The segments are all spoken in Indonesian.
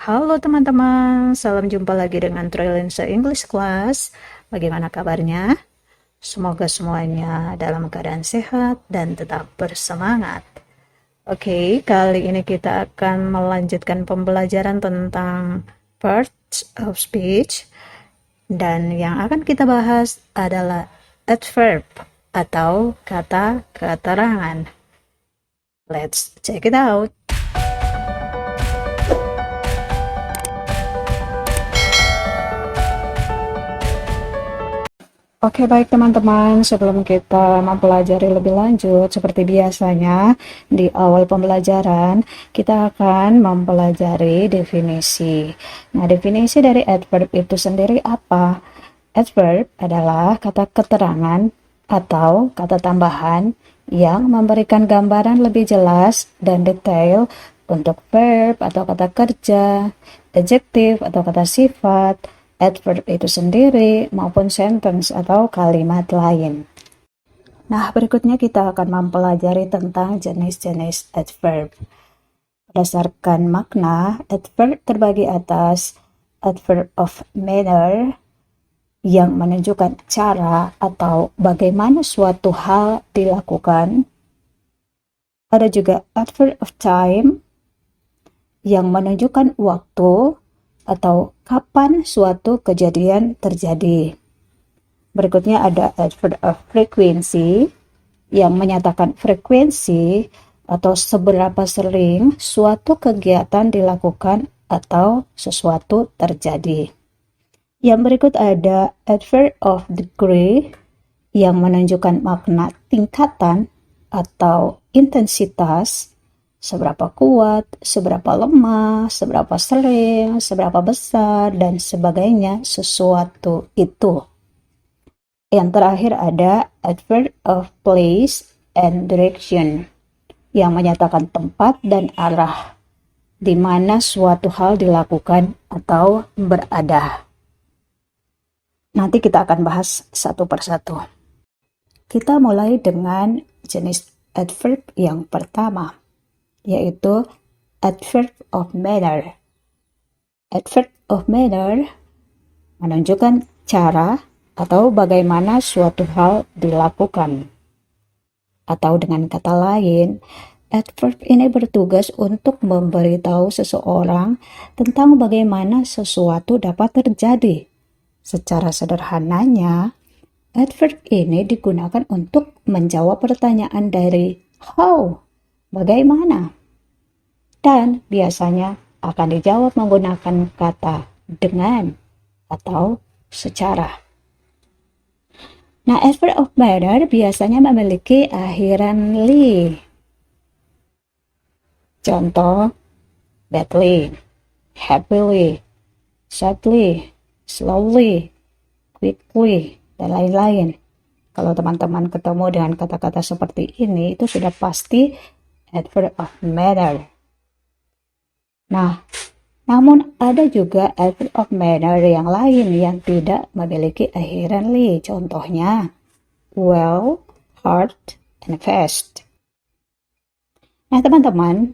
Halo teman-teman, salam jumpa lagi dengan Trilinsa English Class. Bagaimana kabarnya? Semoga semuanya dalam keadaan sehat dan tetap bersemangat. Oke, kali ini kita akan melanjutkan pembelajaran tentang parts of speech. Dan yang akan kita bahas adalah adverb atau kata keterangan. Let's check it out. Oke, baik teman-teman, sebelum kita mempelajari lebih lanjut, seperti biasanya di awal pembelajaran, kita akan mempelajari definisi. Nah, definisi dari adverb itu sendiri apa? Adverb adalah kata keterangan atau kata tambahan yang memberikan gambaran lebih jelas dan detail untuk verb atau kata kerja, adjektif atau kata sifat, adverb itu sendiri maupun sentence atau kalimat lain. Nah, berikutnya kita akan mempelajari tentang jenis-jenis adverb. Berdasarkan makna, adverb terbagi atas adverb of manner yang menunjukkan cara atau bagaimana suatu hal dilakukan. Ada juga adverb of time yang menunjukkan waktu atau kapan suatu kejadian terjadi. Berikutnya ada adverb of frequency yang menyatakan frekuensi atau seberapa sering suatu kegiatan dilakukan atau sesuatu terjadi. Yang berikut ada adverb of degree yang menunjukkan makna tingkatan atau intensitas, seberapa kuat, seberapa lemah, seberapa sering, seberapa besar, dan sebagainya sesuatu itu. Yang terakhir ada adverb of place and direction yang menyatakan tempat dan arah di mana suatu hal dilakukan atau berada. Nanti kita akan bahas satu persatu. Kita mulai dengan jenis adverb yang pertama, yaitu adverb of manner. Adverb of manner menunjukkan cara atau bagaimana suatu hal dilakukan. Atau dengan kata lain, adverb ini bertugas untuk memberitahu seseorang tentang bagaimana sesuatu dapat terjadi. Secara sederhananya, adverb ini digunakan untuk menjawab pertanyaan dari how, bagaimana, dan biasanya akan dijawab menggunakan kata dengan atau secara. Nah, adverb of manner biasanya memiliki akhiran li. Contoh, badly, happily, sadly, slowly, quickly, dan lain-lain. Kalau teman-teman ketemu dengan kata-kata seperti ini, itu sudah pasti adverb of manner. Nah, namun ada juga adverb of manner yang lain yang tidak memiliki akhiran li. Contohnya, well, hard, and fast. Nah, teman-teman,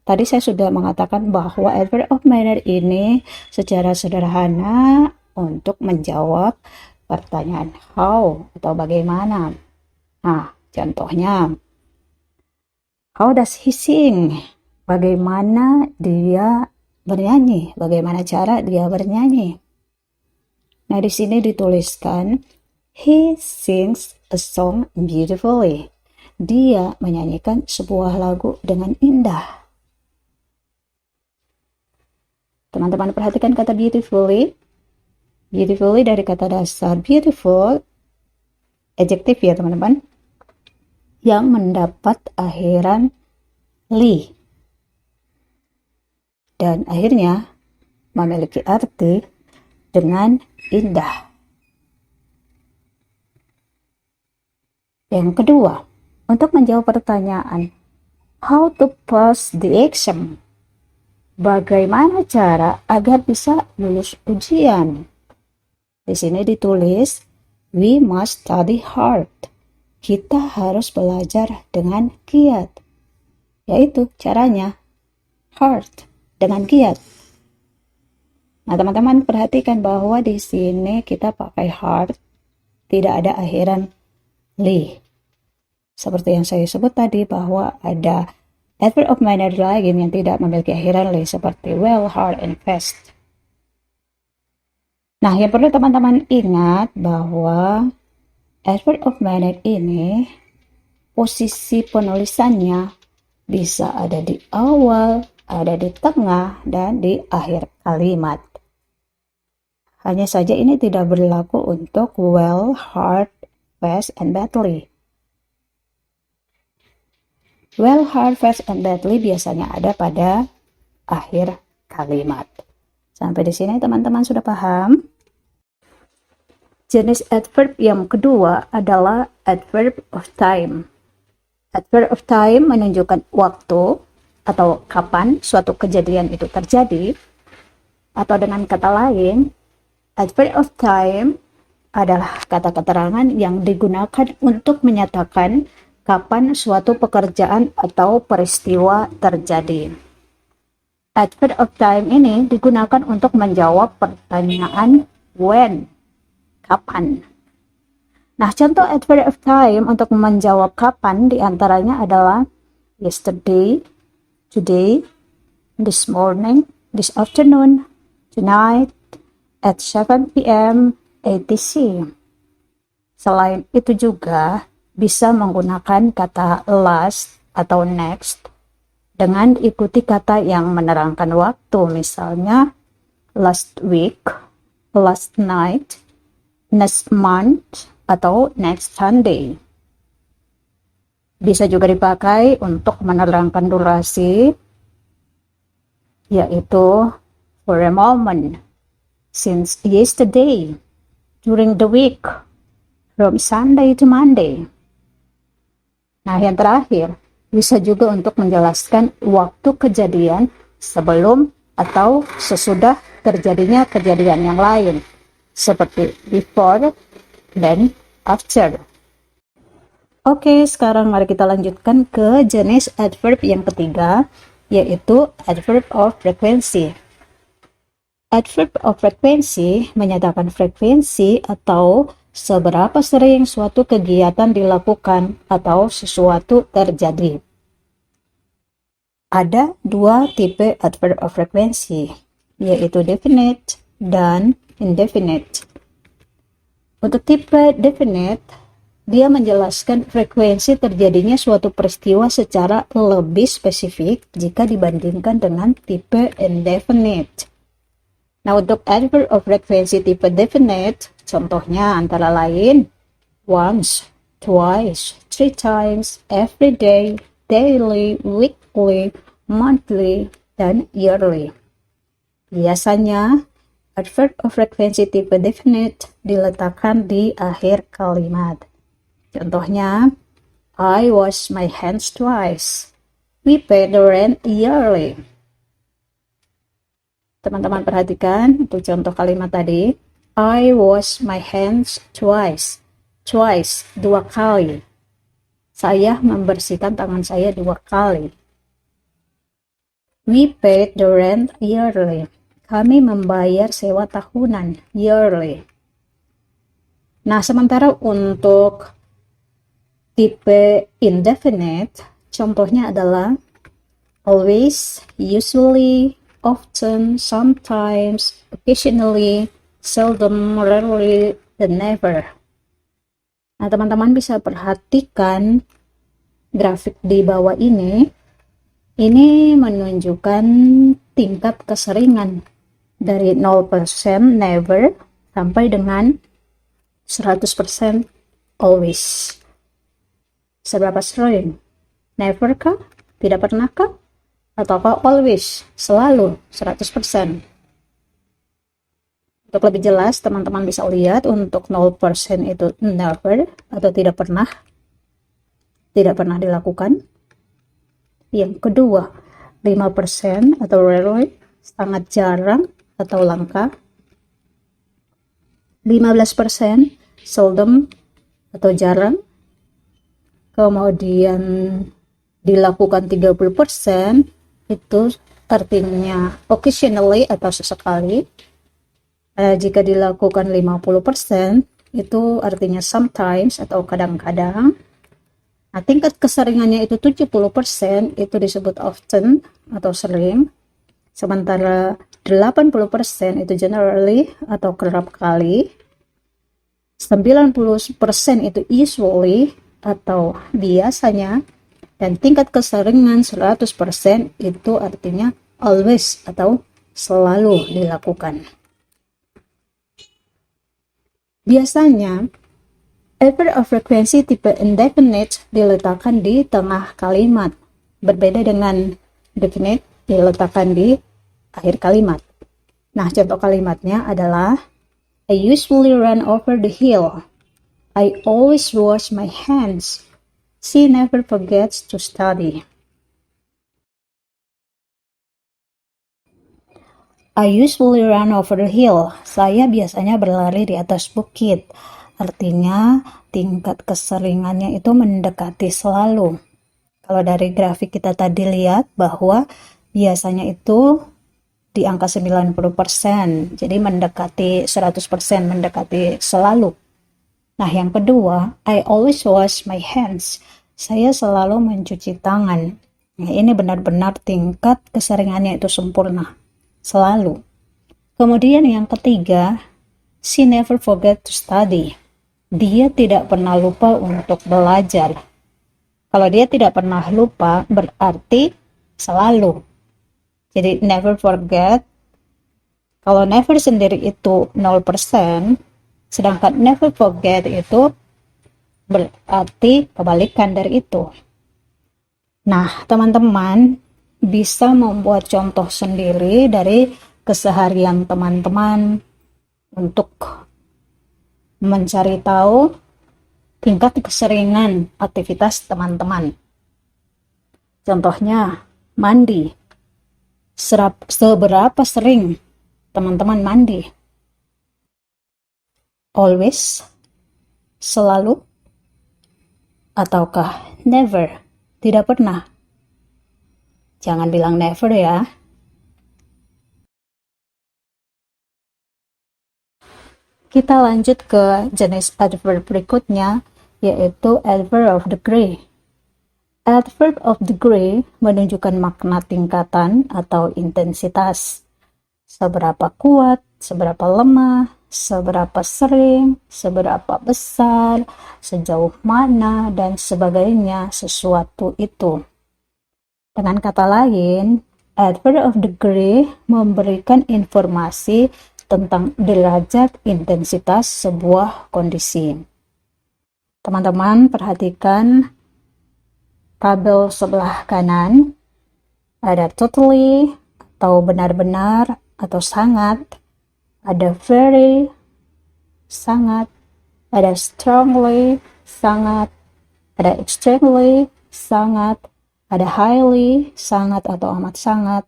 tadi saya sudah mengatakan bahwa adverb of manner ini secara sederhana untuk menjawab pertanyaan how atau bagaimana. Nah, contohnya, how does he sing? Bagaimana dia bernyanyi? Bagaimana cara dia bernyanyi? Nah, di sini dituliskan, he sings a song beautifully. Dia menyanyikan sebuah lagu dengan indah. Teman-teman perhatikan kata beautifully. Beautifully dari kata dasar beautiful, adjektif ya teman-teman, yang mendapat akhiran li. Dan akhirnya memiliki arti dengan indah. Yang kedua, untuk menjawab pertanyaan how to pass the exam, bagaimana cara agar bisa lulus ujian? Di sini ditulis, we must study hard. Kita harus belajar dengan giat. Yaitu caranya hard, dengan giat. Nah, teman-teman perhatikan bahwa di sini kita pakai hard, tidak ada akhiran li. Seperti yang saya sebut tadi bahwa ada adverb of manner lain yang tidak memiliki akhiran li seperti well, hard, and fast. Nah, yang perlu teman-teman ingat bahwa adverb of manner ini posisi penulisannya bisa ada di awal, ada di tengah, dan di akhir kalimat. Hanya saja ini tidak berlaku untuk well, hard, fast, and badly. Well, hard, fast, and badly biasanya ada pada akhir kalimat. Sampai di sini teman-teman sudah paham? Jenis adverb yang kedua adalah adverb of time. Adverb of time menunjukkan waktu atau kapan suatu kejadian itu terjadi, atau dengan kata lain, adverb of time adalah kata keterangan yang digunakan untuk menyatakan kapan suatu pekerjaan atau peristiwa terjadi. Adverb of time ini digunakan untuk menjawab pertanyaan when, kapan. Nah, contoh adverb of time untuk menjawab kapan diantaranya adalah yesterday, today, this morning, this afternoon, tonight, at 7 p.m., etc. Selain itu juga bisa menggunakan kata last atau next dengan ikuti kata yang menerangkan waktu, misalnya last week, last night, next month, atau next Sunday. Bisa juga dipakai untuk menerangkan durasi, yaitu for a moment, since yesterday, during the week, from Sunday to Monday. Nah, yang terakhir, bisa juga untuk menjelaskan waktu kejadian sebelum atau sesudah terjadinya kejadian yang lain, seperti before dan after. Oke, sekarang mari kita lanjutkan ke jenis adverb yang ketiga, yaitu adverb of frequency. Adverb of frequency menyatakan frekuensi atau seberapa sering suatu kegiatan dilakukan atau sesuatu terjadi. Ada dua tipe adverb of frequency, yaitu definite dan indefinite. Untuk tipe definite, dia menjelaskan frekuensi terjadinya suatu peristiwa secara lebih spesifik jika dibandingkan dengan tipe indefinite. Nah, untuk adverb of frequency tipe definite, contohnya antara lain once, twice, 3 times, every day, daily, weekly, monthly, dan yearly. Biasanya, adverb of frequency tipe definite diletakkan di akhir kalimat. Contohnya, I wash my hands twice. We pay the rent yearly. Teman-teman perhatikan untuk contoh kalimat tadi. I wash my hands twice. Twice, 2 kali. Saya membersihkan tangan saya 2 kali. We paid the rent yearly. Kami membayar sewa tahunan, yearly. Nah, sementara untuk tipe indefinite, contohnya adalah always, usually, often, sometimes, occasionally, seldom, rarely, dan never. Nah, teman-teman bisa perhatikan grafik di bawah ini. Ini menunjukkan tingkat keseringan dari 0% never sampai dengan 100% always. Seberapa sering? Never kah? Tidak pernah kah? Ataukah always? Selalu 100%? Untuk lebih jelas, teman-teman bisa lihat untuk 0% itu never atau tidak pernah dilakukan. Yang kedua, 5% atau rarely, sangat jarang atau langka. 15% seldom atau jarang. Kemudian dilakukan 30% itu artinya occasionally atau sesekali. Jika dilakukan 50%, itu artinya sometimes atau kadang-kadang. Nah, tingkat keseringannya itu 70%, itu disebut often atau sering. Sementara 80% itu generally atau kerap kali. 90% itu usually atau biasanya. Dan tingkat keseringan 100% itu artinya always atau selalu dilakukan. Biasanya, adverb of frequency tipe indefinite diletakkan di tengah kalimat, berbeda dengan definite diletakkan di akhir kalimat. Nah, contoh kalimatnya adalah I usually run over the hill. I always wash my hands. She never forgets to study. I usually run over the hill. Saya biasanya berlari di atas bukit. Artinya, tingkat keseringannya itu mendekati selalu. Kalau dari grafik kita tadi lihat bahwa biasanya itu di angka 90%. Jadi mendekati 100%, mendekati selalu. Nah, yang kedua, I always wash my hands. Saya selalu mencuci tangan. Nah, ini benar-benar tingkat keseringannya itu sempurna. Selalu. Kemudian yang ketiga, she never forget to study. Dia tidak pernah lupa untuk belajar. Kalau dia tidak pernah lupa, berarti selalu. Jadi never forget. Kalau never sendiri itu 0%, sedangkan never forget itu berarti kebalikan dari itu. Nah, teman-teman bisa membuat contoh sendiri dari keseharian teman-teman untuk mencari tahu tingkat keseringan aktivitas teman-teman. Contohnya, mandi. Seberapa sering teman-teman mandi? Always? Selalu? Ataukah never? Tidak pernah? Jangan bilang never ya. Kita lanjut ke jenis adverb berikutnya, yaitu adverb of degree. Adverb of degree menunjukkan makna tingkatan atau intensitas. Seberapa kuat, seberapa lemah, seberapa sering, seberapa besar, sejauh mana, dan sebagainya sesuatu itu. Dengan kata lain, adverb of degree memberikan informasi tentang derajat intensitas sebuah kondisi. Teman-teman perhatikan tabel sebelah kanan, ada totally atau benar-benar atau sangat, ada very, sangat, ada strongly, sangat, ada extremely, sangat, ada highly, sangat atau amat sangat,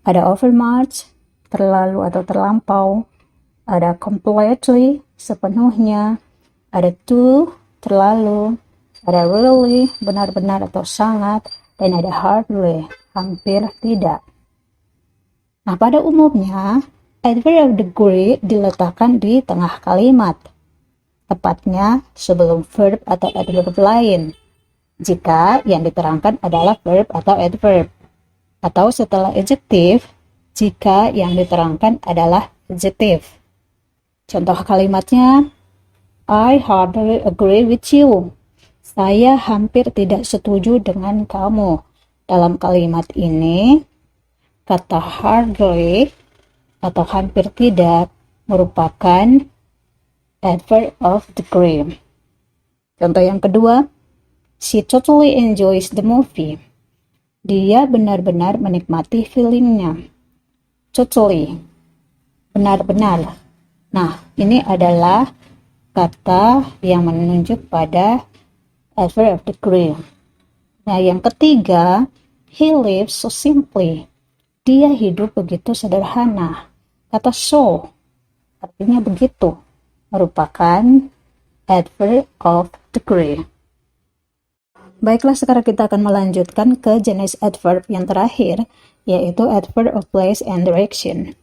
ada overmuch, terlalu atau terlampau, ada completely, sepenuhnya, ada too, terlalu, ada really, benar-benar atau sangat, dan ada hardly, hampir tidak. Nah, pada umumnya, adverb of degree diletakkan di tengah kalimat, tepatnya sebelum verb atau adverb lain, jika yang diterangkan adalah verb atau adverb, atau setelah adjective, jika yang diterangkan adalah adjective. Contoh kalimatnya, I hardly agree with you. Saya hampir tidak setuju dengan kamu. Dalam kalimat ini, kata hardly atau hampir tidak merupakan adverb of degree. Contoh yang kedua, she totally enjoys the movie. Dia benar-benar menikmati filmnya. Totally, benar-benar. Nah, ini adalah kata yang menunjuk pada adverb of degree. Nah, yang ketiga, he lives so simply. Dia hidup begitu sederhana. Kata so, artinya begitu, merupakan adverb of degree. Baiklah, sekarang kita akan melanjutkan ke jenis adverb yang terakhir, yaitu adverb of place and direction.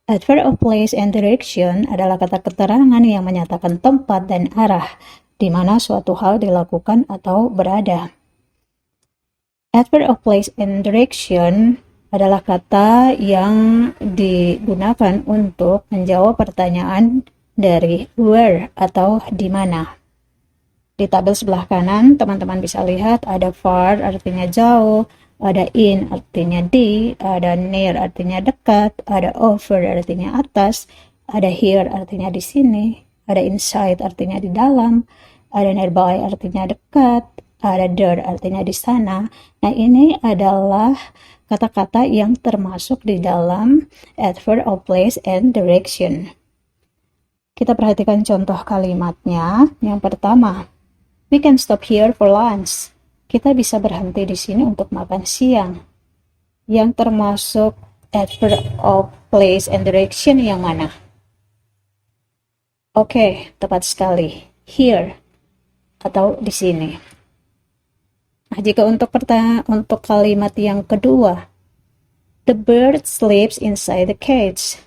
Adverb of place and direction adalah kata keterangan yang menyatakan tempat dan arah di mana suatu hal dilakukan atau berada. Adverb of place and direction adalah kata yang digunakan untuk menjawab pertanyaan dari where atau di mana. Di tabel sebelah kanan, teman-teman bisa lihat ada far artinya jauh, ada in artinya di, ada near artinya dekat, ada over artinya atas, ada here artinya di sini, ada inside artinya di dalam, ada nearby artinya dekat, ada there artinya di sana. Nah, ini adalah kata-kata yang termasuk di dalam adverb of place and direction. Kita perhatikan contoh kalimatnya. Yang pertama, we can stop here for lunch. Kita bisa berhenti di sini untuk makan siang. Yang termasuk adverb of place and direction yang mana? Oke, tepat sekali. Here atau di sini. Nah, jika untuk kalimat yang kedua, the bird sleeps inside the cage.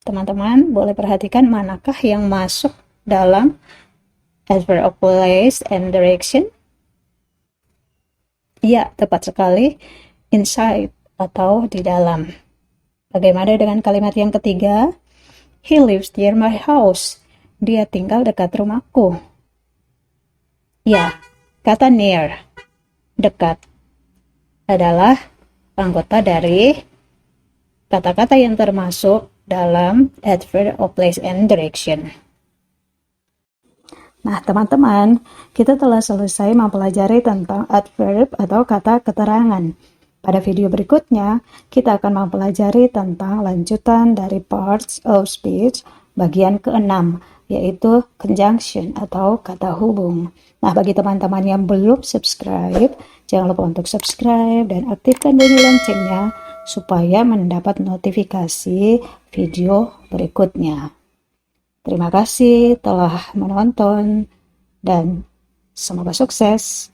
Teman-teman boleh perhatikan manakah yang masuk dalam adverb of place and direction? Ya, tepat sekali. Inside atau di dalam. Bagaimana dengan kalimat yang ketiga? He lives near my house. Dia tinggal dekat rumahku. Ya, kata near, dekat, adalah anggota dari kata-kata yang termasuk dalam adverb of place and direction. Nah, teman-teman, kita telah selesai mempelajari tentang adverb atau kata keterangan. Pada video berikutnya, kita akan mempelajari tentang lanjutan dari parts of speech bagian ke-6, yaitu conjunction atau kata hubung. Nah, bagi teman-teman yang belum subscribe, jangan lupa untuk subscribe dan aktifkan bunyi loncengnya supaya mendapat notifikasi video berikutnya. Terima kasih telah menonton dan semoga sukses.